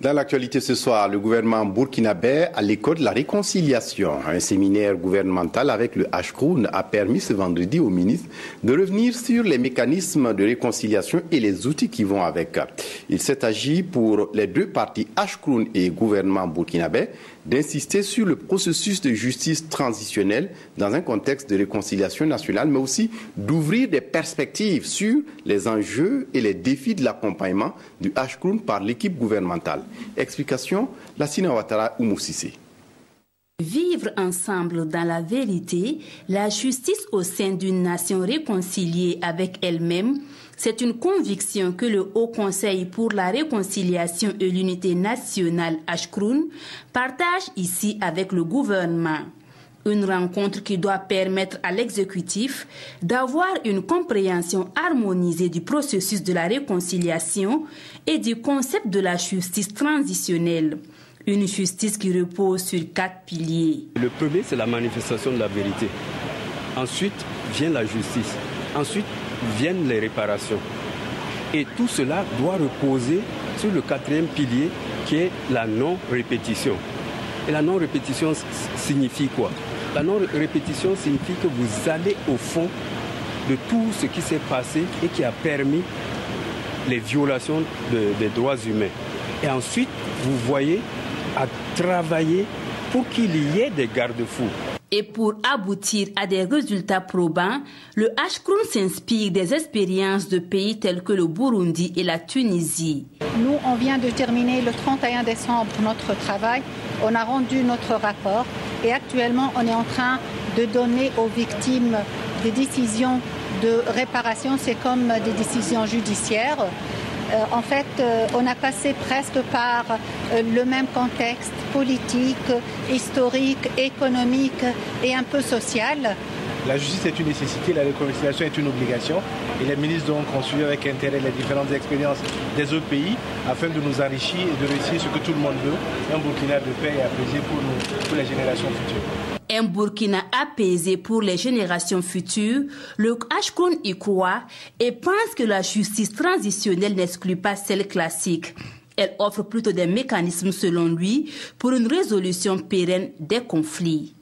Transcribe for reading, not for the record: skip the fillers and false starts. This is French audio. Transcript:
Dans l'actualité ce soir, le gouvernement burkinabé à l'école de la réconciliation. Un séminaire gouvernemental avec le Ashkroun a permis ce vendredi au ministre de revenir sur les mécanismes de réconciliation et les outils qui vont avec. Il s'est agi pour les deux partis Ashkroun et gouvernement burkinabé d'insister sur le processus de justice transitionnelle dans un contexte de réconciliation nationale, mais aussi d'ouvrir des perspectives sur les enjeux et les défis de l'accompagnement du Ashkroun par l'équipe gouvernementale. Explication, Lassina Ouattara Oumoussissé. Vivre ensemble dans la vérité, la justice au sein d'une nation réconciliée avec elle-même, c'est une conviction que le Haut Conseil pour la réconciliation et l'unité nationale Ashkroun partage ici avec le gouvernement. Une rencontre qui doit permettre à l'exécutif d'avoir une compréhension harmonisée du processus de la réconciliation et du concept de la justice transitionnelle. Une justice qui repose sur 4 piliers. Le premier, c'est la manifestation de la vérité. Ensuite vient la justice. Ensuite viennent les réparations. Et tout cela doit reposer sur le 4e pilier qui est la non-répétition. Et la non-répétition signifie quoi? La non-répétition signifie que vous allez au fond de tout ce qui s'est passé et qui a permis les violations des droits humains. Et ensuite, vous voyez à travailler pour qu'il y ait des garde-fous. Et pour aboutir à des résultats probants, le Ashkroun s'inspire des expériences de pays tels que le Burundi et la Tunisie. Nous, on vient de terminer le 31 décembre notre travail. On a rendu notre rapport et actuellement, on est en train de donner aux victimes des décisions de réparation. C'est comme des décisions judiciaires. En fait, on a passé presque par le même contexte politique, historique, économique et un peu social. La justice est une nécessité, la réconciliation est une obligation. Et les ministres donc ont suivi avec intérêt les différentes expériences des autres pays afin de nous enrichir et de réussir ce que tout le monde veut, un Burkina de paix et apaisé pour les générations futures. Un Burkina apaisé pour les générations futures, le Ashkroun y croit et pense que la justice transitionnelle n'exclut pas celle classique. Elle offre plutôt des mécanismes, selon lui, pour une résolution pérenne des conflits.